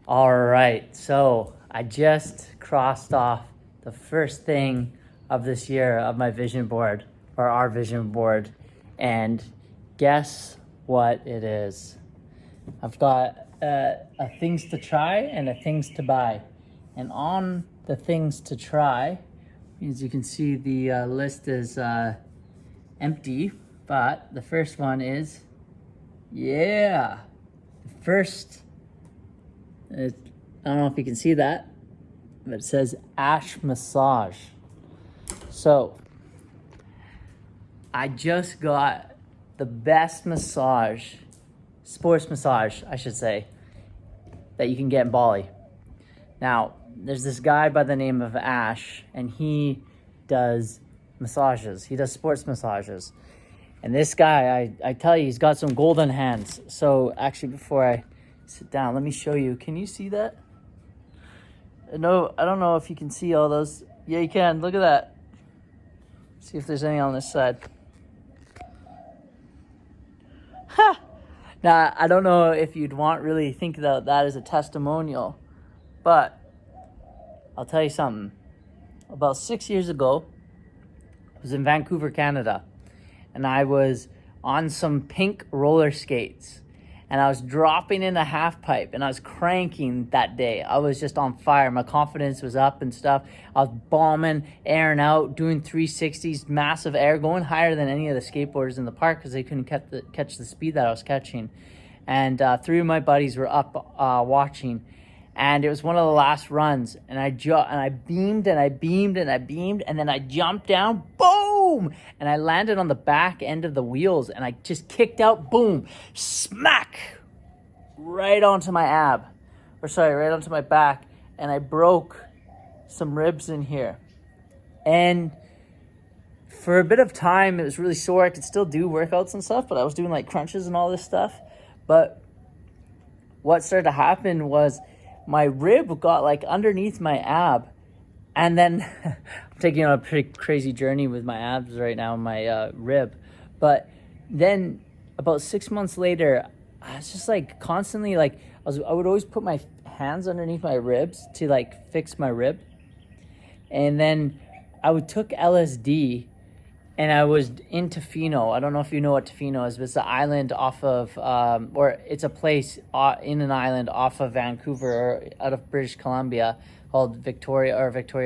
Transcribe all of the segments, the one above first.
All right, so I just crossed off the first thing of this year of my vision board, or our vision board, and guess what it is? I've got a things to try and a things to buy. And on the things to try, as you can see, the list is empty, but the first one is, the first, I don't know if you can see that, but it says Ash Massage. So I just got the best massage, sports massage, I should say, that you can get in Bali. Now, there's this guy by the name of Ash, and he does massages. He does sports massages. And this guy, I tell you, he's got some golden hands. So actually, before I sit down, let me show you. Can you see that? No, I don't know if you can see all those. Yeah, you can. Look at that. See if there's any on this side. Ha! Now, I don't know if you'd really think about that as a testimonial, but I'll tell you something. About 6 years ago, I was in Vancouver, Canada, and I was on some pink roller skates, and I was dropping in a half pipe, and I was cranking that day. I was just on fire. My confidence was up and stuff. I was bombing, airing out, doing 360s, massive air, going higher than any of the skateboarders in the park because they couldn't catch the speed that I was catching. And three of my buddies were up watching, and it was one of the last runs. And I beamed and I beamed and I beamed, and then I jumped down, boom, and I landed on the back end of the wheels, and I just kicked out, boom, smack, right onto my right onto my back, and I broke some ribs in here. And for a bit of time, it was really sore. I could still do workouts and stuff, but I was doing like crunches and all this stuff. But what started to happen was my rib got like underneath my ab, and then I'm taking on a pretty crazy journey with my abs right now, my rib. But then about 6 months later, I was just like constantly like, I would always put my hands underneath my ribs to like fix my rib. And then I took LSD, and I was in Tofino. I don't know if you know what Tofino is, but it's an island off of, or it's a place in an island off of Vancouver, or out of British Columbia, called Victoria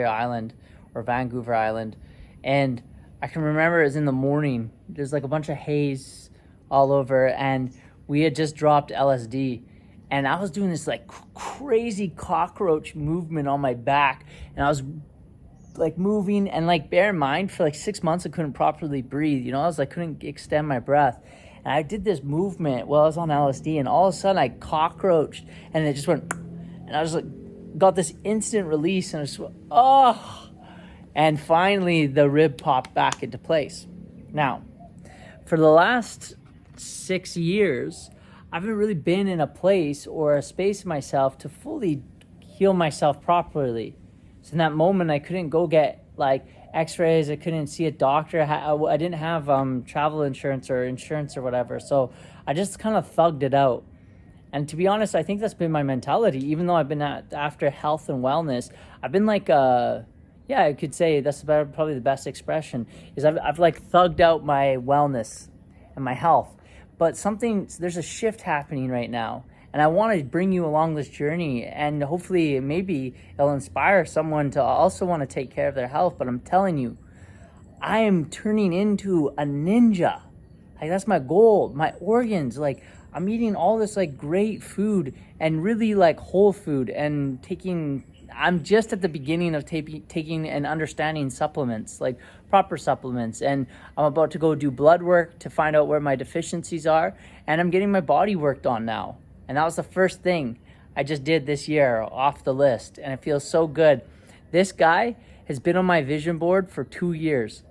Island, or Vancouver Island. And I can remember it was in the morning. There's like a bunch of haze all over, and we had just dropped LSD. And I was doing this like crazy cockroach movement on my back, and I was like moving, and like bear in mind, for like 6 months I couldn't properly breathe, I was like couldn't extend my breath, and I did this movement while I was on LSD, and all of a sudden I cockroached, and it just went, and I was like got this instant release, and I just went, oh, and finally the rib popped back into place. Now, for the last 6 years, I haven't really been in a place or a space myself to fully heal myself properly. So in that moment, I couldn't go get like x-rays. I couldn't see a doctor. I didn't have travel insurance or whatever. So I just kind of thugged it out. And to be honest, I think that's been my mentality. Even though I've been after health and wellness, I've been like, I could say that's probably the best expression, is I've like thugged out my wellness and my health. But there's a shift happening right now. And I want to bring you along this journey, and hopefully maybe it'll inspire someone to also want to take care of their health. But I'm telling you, I am turning into a ninja. Like, that's my goal. My organs, like, I'm eating all this like great food, and really like whole food, and I'm just at the beginning of taking and understanding supplements, like proper supplements. And I'm about to go do blood work to find out where my deficiencies are. And I'm getting my body worked on now. And that was the first thing I just did this year off the list. And it feels so good. This guy has been on my vision board for 2 years.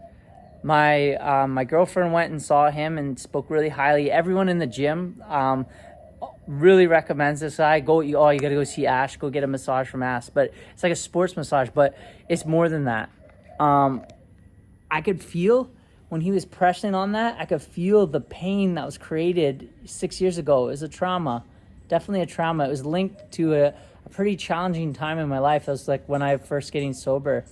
My girlfriend went and saw him and spoke really highly. Everyone in the gym really recommends this guy. You gotta go see Ash. Go get a massage from Ash. But it's like a sports massage, but it's more than that. I could feel when he was pressing on that, I could feel the pain that was created 6 years ago. It was a trauma definitely a trauma. It was linked to a pretty challenging time in my life. It was like when I first getting sober.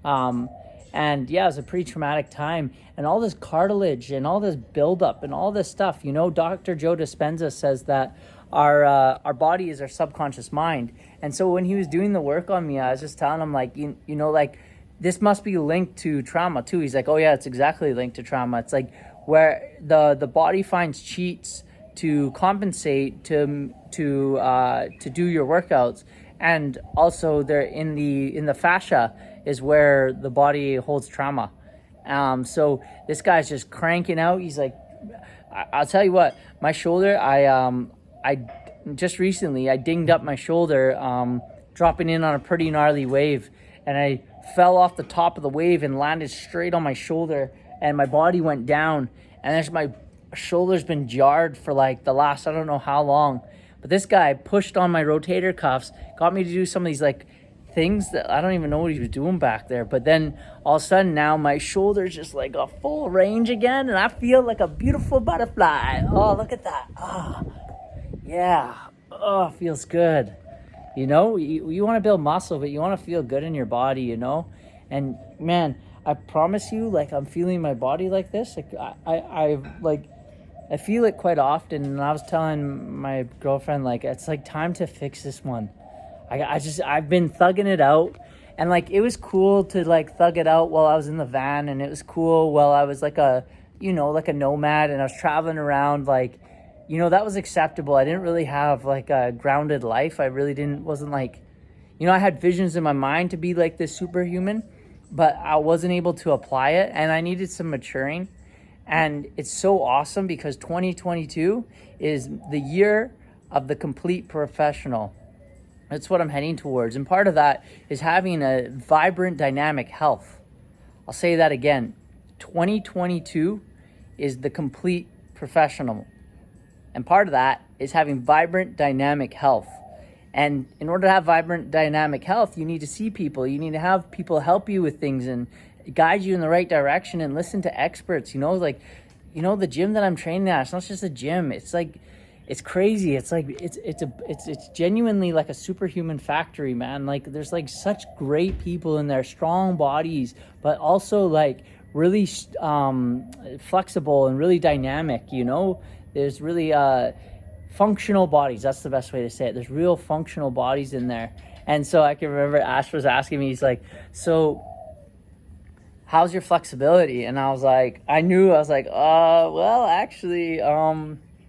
And yeah, it was a pretty traumatic time, and all this cartilage and all this buildup and all this stuff. Dr. Joe Dispenza says that our body is our subconscious mind. And so when he was doing the work on me, I was just telling him like, like this must be linked to trauma too. He's like, oh yeah, it's exactly linked to trauma. It's like where the body finds cheats to compensate to do your workouts, and also they're in the fascia is where the body holds trauma. So this guy's just cranking out. He's like, I'll tell you what, my shoulder, I just recently, I dinged up my shoulder, dropping in on a pretty gnarly wave, and I fell off the top of the wave and landed straight on my shoulder, and my body went down, and my shoulder's been jarred for like the last, I don't know how long. But this guy pushed on my rotator cuffs, got me to do some of these like things that I don't even know what he was doing back there. But then all of a sudden now my shoulder's just like a full range again, and I feel like a beautiful butterfly. Oh, look at that. Oh, yeah. Oh, it feels good. You want to build muscle, but you want to feel good in your body, And man, I promise you, like, I'm feeling my body like this. Like I feel it quite often, and I was telling my girlfriend, like, it's like time to fix this one. I've been thugging it out, and like it was cool to like thug it out while I was in the van, and it was cool while I was like a nomad, and I was traveling around, like, that was acceptable. I didn't really have like a grounded life. I really wasn't like, I had visions in my mind to be like this superhuman, but I wasn't able to apply it, and I needed some maturing. And it's so awesome because 2022 is the year of the complete professional. That's what I'm heading towards. And part of that is having a vibrant, dynamic health. I'll say that again. 2022 is the complete professional. And part of that is having vibrant, dynamic health. And in order to have vibrant, dynamic health, you need to see people. You need to have people help you with things and guide you in the right direction, and listen to experts. The gym that I'm training at, it's not just a gym. It's like, it's crazy. It's like, it's genuinely like a superhuman factory, man. Like, there's like such great people in there, strong bodies, but also like really flexible and really dynamic. There's really functional bodies. That's the best way to say it. There's real functional bodies in there. And so I can remember Ash was asking me, he's like, so how's your flexibility? And I was like, well, actually,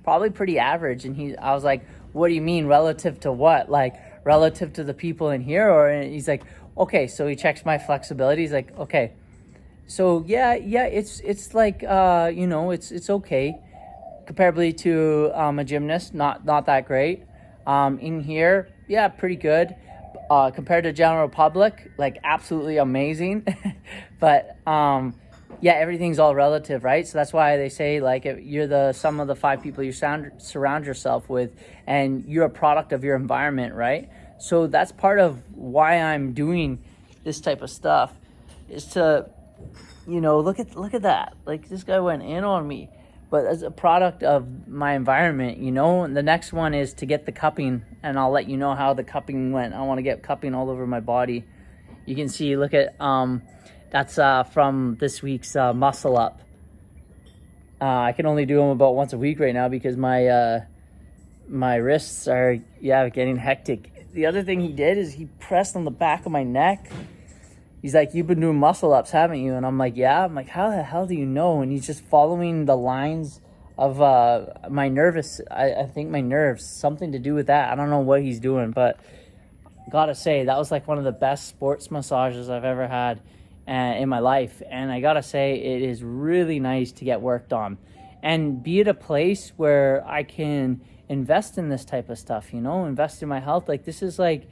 probably pretty average. And I was like, what do you mean, relative to what? Like, relative to the people in here? And he's like, okay. So he checks my flexibility. He's like, okay. So yeah, it's like, it's okay. Comparably to a gymnast, not that great. In here, yeah, pretty good. Compared to general public, like absolutely amazing. But yeah, everything's all relative, right? So that's why they say like you're the sum of the 5 people you surround yourself with, and you're a product of your environment, right? So that's part of why I'm doing this type of stuff, is to, look at that. Like, this guy went in on me, but as a product of my environment, and the next one is to get the cupping, and I'll let you know how the cupping went. I want to get cupping all over my body. You can see, look at, that's from this week's muscle up. I can only do them about once a week right now because my wrists are, getting hectic. The other thing he did is he pressed on the back of my neck. He's like, you've been doing muscle ups, haven't you? And I'm like, yeah. I'm like, how the hell do you know? And he's just following the lines of my nervous, I think my nerves, something to do with that. I don't know what he's doing, but gotta say, that was like one of the best sports massages I've ever had in my life. And I gotta say, it is really nice to get worked on and be at a place where I can invest in this type of stuff, invest in my health. Like, this is like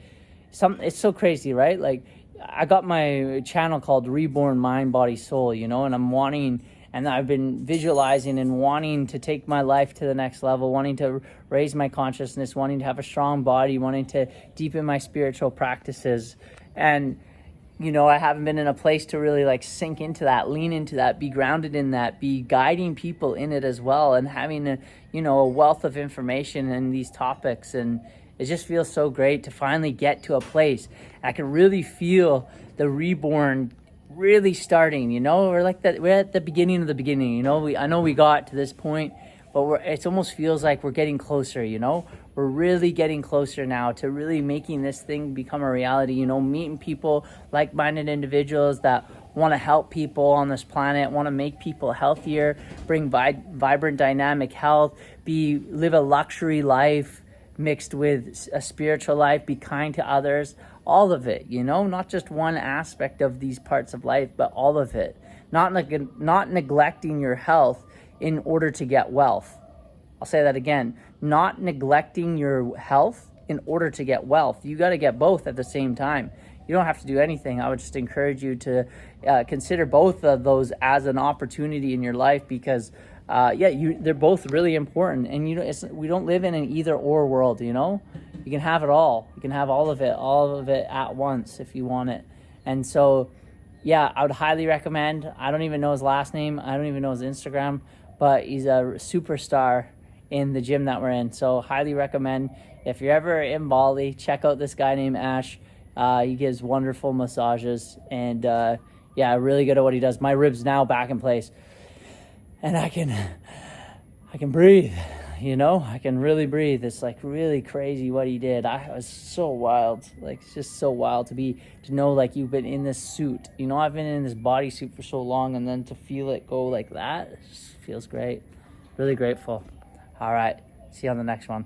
it's so crazy, right? Like, I got my channel called Reborn Mind, Body, Soul, and I've been visualizing and wanting to take my life to the next level, wanting to raise my consciousness, wanting to have a strong body, wanting to deepen my spiritual practices. And I haven't been in a place to really like sink into that, lean into that, be grounded in that, be guiding people in it as well, and having a wealth of information in these topics. And it just feels so great to finally get to a place. I can really feel the reborn really starting. We're like that. We're at the beginning of the beginning. I know we got to this point, but it almost feels like we're getting closer. We're really getting closer now to really making this thing become a reality. Meeting people, like-minded individuals that want to help people on this planet, want to make people healthier, bring vibrant, dynamic health, live a luxury life mixed with a spiritual life, be kind to others, all of it, not just one aspect of these parts of life, but all of it. Not neglecting your health in order to get wealth. I'll say that again. Not neglecting your health in order to get wealth. You got to get both at the same time. You don't have to do anything. I would just encourage you to consider both of those as an opportunity in your life, because they're both really important. And we don't live in an either or world. You can have it all. You can have all of it at once if you want it. And so, I would highly recommend. I don't even know his last name. I don't even know his Instagram, but he's a superstar in the gym that we're in. So highly recommend. If you're ever in Bali, check out this guy named Ash. He gives wonderful massages, and really good at what he does. My ribs now back in place, and I can breathe. I can really breathe. It's like really crazy what he did. I was so wild. Like, it's just so wild to know like you've been in this suit. I've been in this bodysuit for so long, and then to feel it go like that, it just feels great. Really grateful. All right. See you on the next one.